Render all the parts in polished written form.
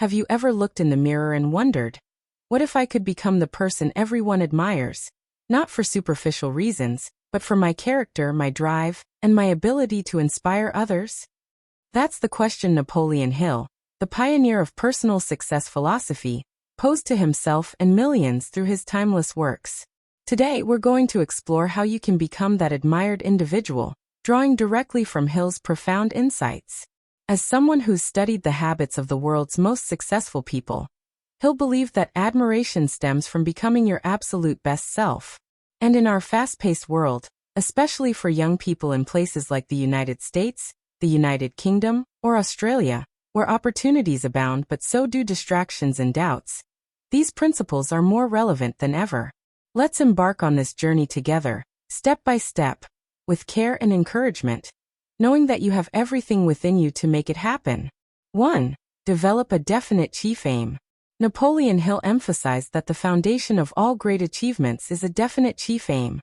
Have you ever looked in the mirror and wondered, what if I could become the person everyone admires? Not for superficial reasons, but for my character, my drive, and my ability to inspire others? That's the question Napoleon Hill, the pioneer of personal success philosophy, posed to himself and millions through his timeless works. Today we're going to explore how you can become that admired individual, drawing directly from Hill's profound insights. As someone who's studied the habits of the world's most successful people, Hill believed that admiration stems from becoming your absolute best self. And in our fast-paced world, especially for young people in places like the United States, the United Kingdom, or Australia, where opportunities abound but so do distractions and doubts, these principles are more relevant than ever. Let's embark on this journey together, step by step, with care and encouragement, knowing that you have everything within you to make it happen. 1. Develop a definite chief aim. Napoleon Hill emphasized that the foundation of all great achievements is a definite chief aim,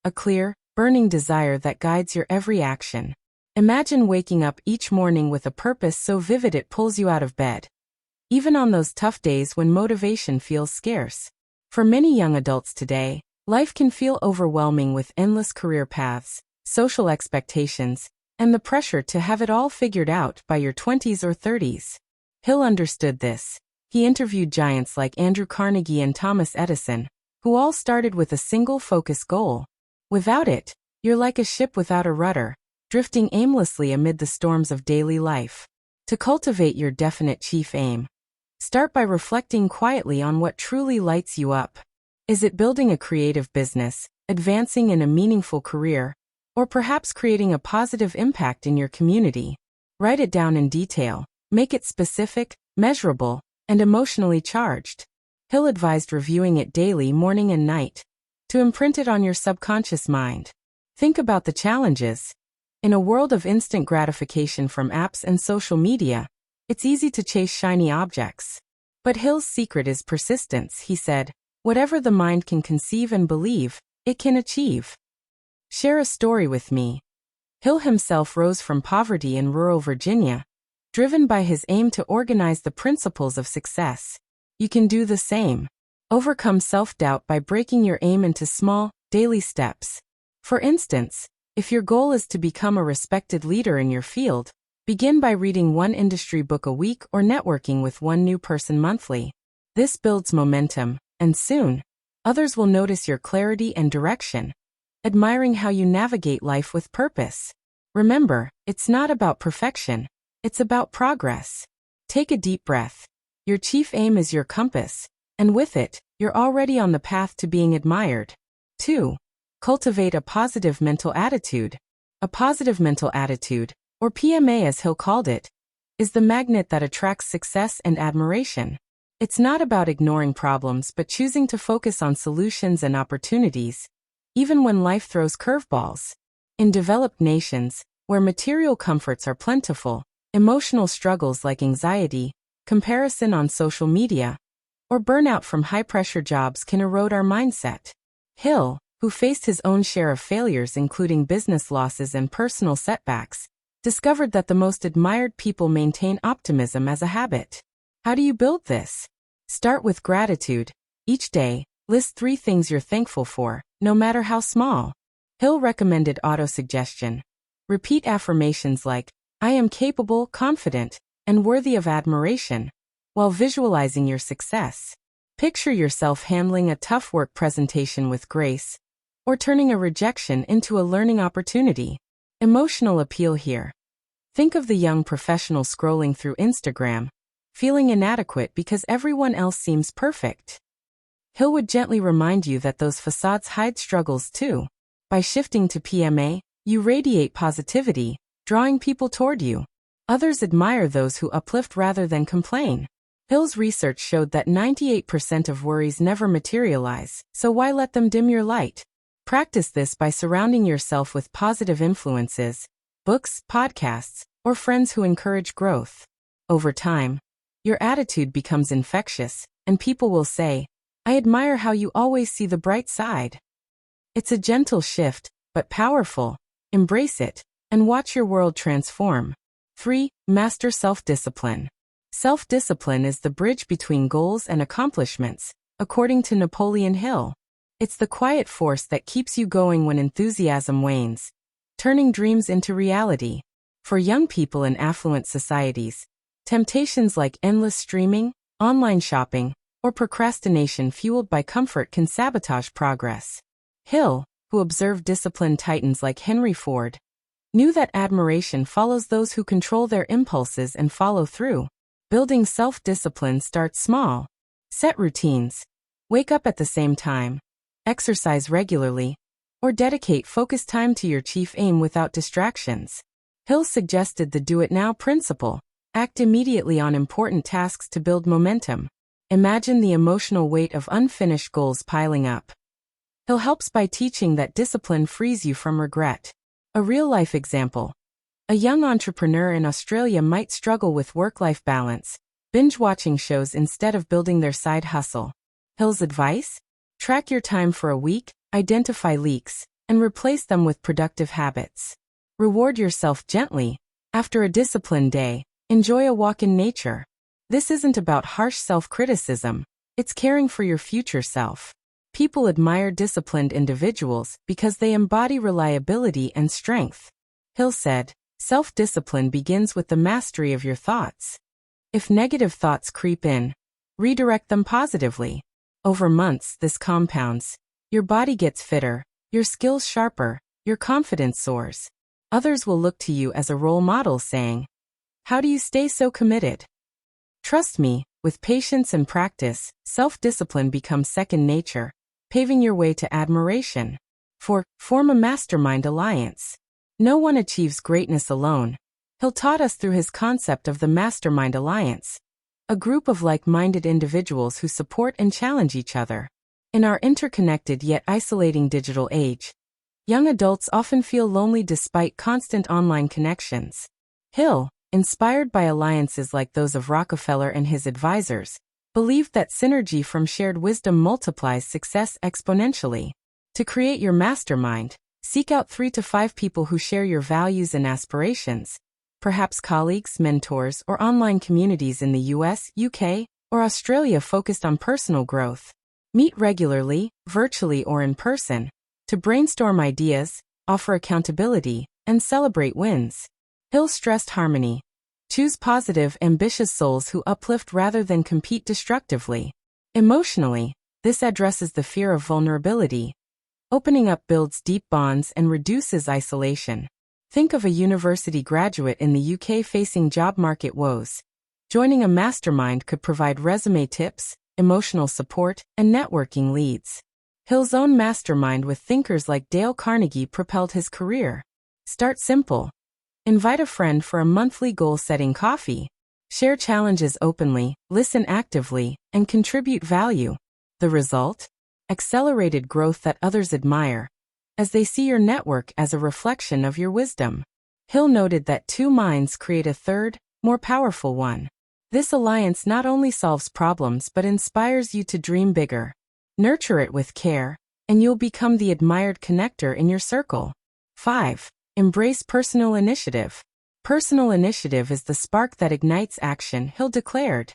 a clear, burning desire that guides your every action. Imagine waking up each morning with a purpose so vivid it pulls you out of bed, even on those tough days when motivation feels scarce. For many young adults today, life can feel overwhelming with endless career paths, social expectations, and the pressure to have it all figured out by your 20s or 30s. Hill understood this. He interviewed giants like Andrew Carnegie and Thomas Edison, who all started with a single focused goal. Without it, you're like a ship without a rudder, drifting aimlessly amid the storms of daily life. To cultivate your definite chief aim, start by reflecting quietly on what truly lights you up. Is it building a creative business, advancing in a meaningful career, or perhaps creating a positive impact in your community? Write it down in detail, make it specific, measurable, and emotionally charged. Hill advised reviewing it daily, morning and night, to imprint it on your subconscious mind. Think about the challenges. In a world of instant gratification from apps and social media, it's easy to chase shiny objects. But Hill's secret is persistence, he said. Whatever the mind can conceive and believe, it can achieve. Share a story with me. Hill himself rose from poverty in rural Virginia, driven by his aim to organize the principles of success. You can do the same. Overcome self-doubt by breaking your aim into small, daily steps. For instance, if your goal is to become a respected leader in your field, begin by reading one industry book a week or networking with one new person monthly. This builds momentum, and soon, others will notice your clarity and direction, admiring how you navigate life with purpose. Remember, it's not about perfection, it's about progress. Take a deep breath. Your chief aim is your compass, and with it, you're already on the path to being admired. 2. Cultivate a positive mental attitude. A positive mental attitude, or PMA as Hill called it, is the magnet that attracts success and admiration. It's not about ignoring problems but choosing to focus on solutions and opportunities, even when life throws curveballs. In developed nations, where material comforts are plentiful, emotional struggles like anxiety, comparison on social media, or burnout from high-pressure jobs can erode our mindset. Hill, who faced his own share of failures including business losses and personal setbacks, discovered that the most admired people maintain optimism as a habit. How do you build this? Start with gratitude. Each day, list 3 things you're thankful for, no matter how small. Hill recommended autosuggestion. Repeat affirmations like, I am capable, confident, and worthy of admiration, while visualizing your success. Picture yourself handling a tough work presentation with grace, or turning a rejection into a learning opportunity. Emotional appeal here. Think of the young professional scrolling through Instagram, feeling inadequate because everyone else seems perfect. Hill would gently remind you that those facades hide struggles too. By shifting to PMA, you radiate positivity, drawing people toward you. Others admire those who uplift rather than complain. Hill's research showed that 98% of worries never materialize, so why let them dim your light? Practice this by surrounding yourself with positive influences, books, podcasts, or friends who encourage growth. Over time, your attitude becomes infectious, and people will say, I admire how you always see the bright side. It's a gentle shift, but powerful. Embrace it, and watch your world transform. 3. Master self-discipline. Self-discipline is the bridge between goals and accomplishments, according to Napoleon Hill. It's the quiet force that keeps you going when enthusiasm wanes, turning dreams into reality. For young people in affluent societies, temptations like endless streaming, online shopping, or procrastination fueled by comfort can sabotage progress. Hill, who observed disciplined titans like Henry Ford, knew that admiration follows those who control their impulses and follow through. Building self-discipline starts small. Set routines. Wake up at the same time. Exercise regularly. Or dedicate focused time to your chief aim without distractions. Hill suggested the do-it-now principle. Act immediately on important tasks to build momentum. Imagine the emotional weight of unfinished goals piling up. Hill helps by teaching that discipline frees you from regret. A real-life example. A young entrepreneur in Australia might struggle with work-life balance, binge-watching shows instead of building their side hustle. Hill's advice? Track your time for a week, identify leaks, and replace them with productive habits. Reward yourself gently. After a disciplined day, enjoy a walk in nature. This isn't about harsh self-criticism, it's caring for your future self. People admire disciplined individuals because they embody reliability and strength. Hill said, self-discipline begins with the mastery of your thoughts. If negative thoughts creep in, redirect them positively. Over months, this compounds. Your body gets fitter, your skills sharper, your confidence soars. Others will look to you as a role model saying, "How do you stay so committed?" Trust me, with patience and practice, self-discipline becomes second nature, paving your way to admiration. Form a mastermind alliance. No one achieves greatness alone. Hill taught us through his concept of the mastermind alliance, a group of like-minded individuals who support and challenge each other. In our interconnected yet isolating digital age, young adults often feel lonely despite constant online connections. Hill, inspired by alliances like those of Rockefeller and his advisors, believed that synergy from shared wisdom multiplies success exponentially. To create your mastermind, seek out 3 to 5 people who share your values and aspirations, perhaps colleagues, mentors, or online communities in the US, UK, or Australia focused on personal growth. Meet regularly, virtually or in person, to brainstorm ideas, offer accountability, and celebrate wins. Hill stressed harmony. Choose positive, ambitious souls who uplift rather than compete destructively. Emotionally, this addresses the fear of vulnerability. Opening up builds deep bonds and reduces isolation. Think of a university graduate in the UK facing job market woes. Joining a mastermind could provide resume tips, emotional support, and networking leads. Hill's own mastermind with thinkers like Dale Carnegie propelled his career. Start simple. Invite a friend for a monthly goal-setting coffee. Share challenges openly, listen actively, and contribute value. The result? Accelerated growth that others admire, as they see your network as a reflection of your wisdom. Hill noted that 2 minds create a third, more powerful one. This alliance not only solves problems but inspires you to dream bigger. Nurture it with care, and you'll become the admired connector in your circle. 5. Embrace personal initiative. Personal initiative is the spark that ignites action, Hill declared.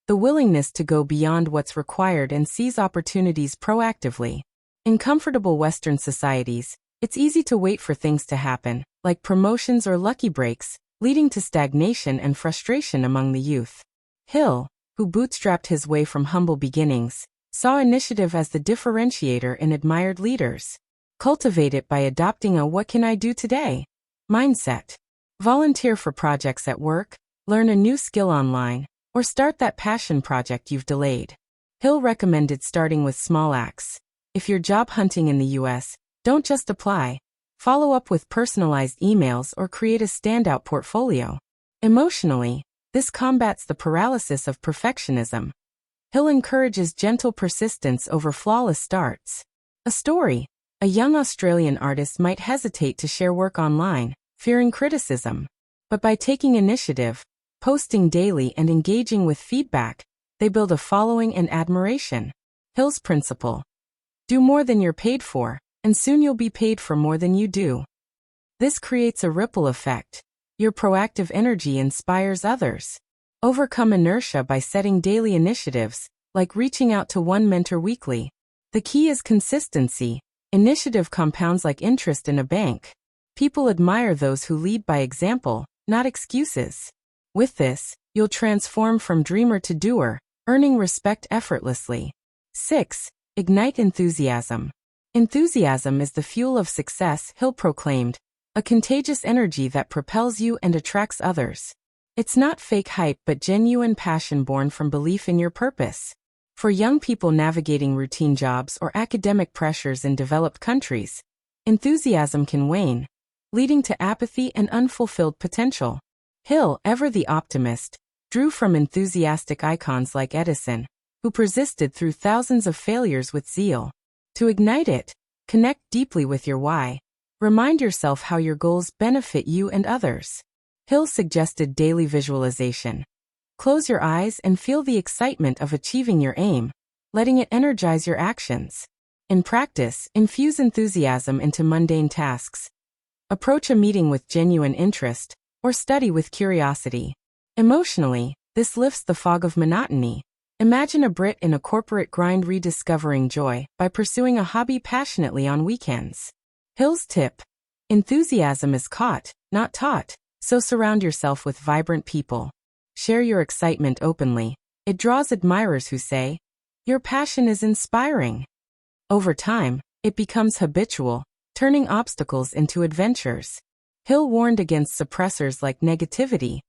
The willingness to go beyond what's required and seize opportunities proactively. In comfortable Western societies, it's easy to wait for things to happen, like promotions or lucky breaks, leading to stagnation and frustration among the youth. Hill, who bootstrapped his way from humble beginnings, saw initiative as the differentiator in admired leaders. Cultivate it by adopting a "what can I do today" mindset. Volunteer for projects at work, learn a new skill online, or start that passion project you've delayed. Hill recommended starting with small acts. If you're job hunting in the US, don't just apply. Follow up with personalized emails or create a standout portfolio. Emotionally, this combats the paralysis of perfectionism. Hill encourages gentle persistence over flawless starts. A story. A young Australian artist might hesitate to share work online, fearing criticism. But by taking initiative, posting daily and engaging with feedback, they build a following and admiration. Hill's principle. Do more than you're paid for, and soon you'll be paid for more than you do. This creates a ripple effect. Your proactive energy inspires others. Overcome inertia by setting daily initiatives, like reaching out to one mentor weekly. The key is consistency. Initiative compounds like interest in a bank. People admire those who lead by example, not excuses. With this, you'll transform from dreamer to doer, earning respect effortlessly. 6. Ignite enthusiasm. Enthusiasm is the fuel of success, Hill proclaimed, a contagious energy that propels you and attracts others. It's not fake hype but genuine passion born from belief in your purpose. For young people navigating routine jobs or academic pressures in developed countries, enthusiasm can wane, leading to apathy and unfulfilled potential. Hill, ever the optimist, drew from enthusiastic icons like Edison, who persisted through thousands of failures with zeal. To ignite it, connect deeply with your why. Remind yourself how your goals benefit you and others. Hill suggested daily visualization. Close your eyes and feel the excitement of achieving your aim, letting it energize your actions. In practice, infuse enthusiasm into mundane tasks. Approach a meeting with genuine interest, or study with curiosity. Emotionally, this lifts the fog of monotony. Imagine a Brit in a corporate grind rediscovering joy by pursuing a hobby passionately on weekends. Hill's tip: enthusiasm is caught, not taught, so surround yourself with vibrant people. Share your excitement openly. It draws admirers who say, "Your passion is inspiring." Over time, it becomes habitual, turning obstacles into adventures. Hill warned against suppressors like negativity.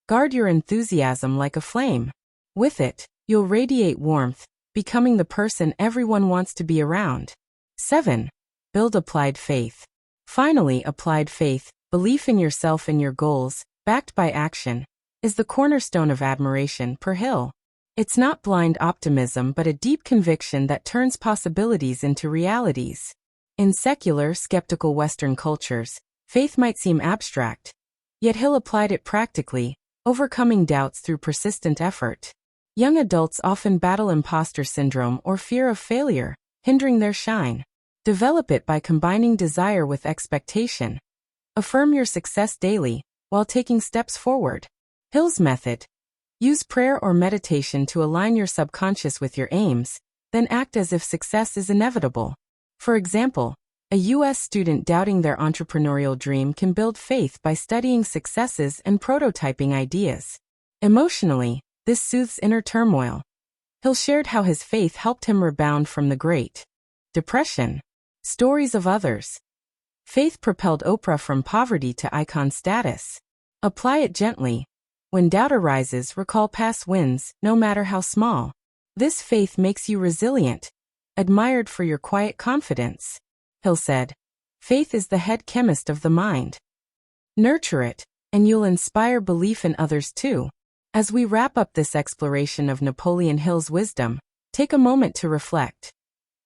Guard your enthusiasm like a flame. With it, you'll radiate warmth, becoming the person everyone wants to be around. 7. Build applied faith. Finally, applied faith, belief in yourself and your goals, backed by action, is the cornerstone of admiration per Hill. It's not blind optimism but a deep conviction that turns possibilities into realities. In secular, skeptical Western cultures, faith might seem abstract. Yet Hill applied it practically, overcoming doubts through persistent effort. Young adults often battle imposter syndrome or fear of failure, hindering their shine. Develop it by combining desire with expectation. Affirm your success daily, while taking steps forward. Hill's method: use prayer or meditation to align your subconscious with your aims, then act as if success is inevitable. For example, a U.S. student doubting their entrepreneurial dream can build faith by studying successes and prototyping ideas. Emotionally, this soothes inner turmoil. Hill shared how his faith helped him rebound from the Great Depression. Stories of others. Faith propelled Oprah from poverty to icon status. Apply it gently. When doubt arises, recall past wins, no matter how small. This faith makes you resilient, admired for your quiet confidence. Hill said, "Faith is the head chemist of the mind. Nurture it, and you'll inspire belief in others too." As we wrap up this exploration of Napoleon Hill's wisdom, take a moment to reflect.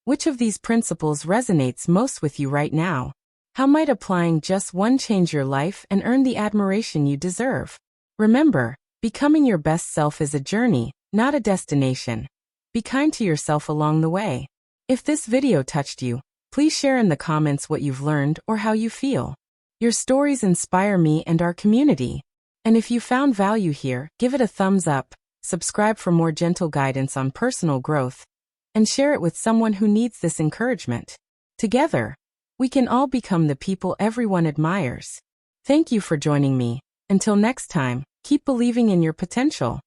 Which of these principles resonates most with you right now? How might applying just one change your life and earn the admiration you deserve? Remember, becoming your best self is a journey, not a destination. Be kind to yourself along the way. If this video touched you, please share in the comments what you've learned or how you feel. Your stories inspire me and our community. And if you found value here, give it a thumbs up, subscribe for more gentle guidance on personal growth, and share it with someone who needs this encouragement. Together, we can all become the people everyone admires. Thank you for joining me. Until next time, keep believing in your potential.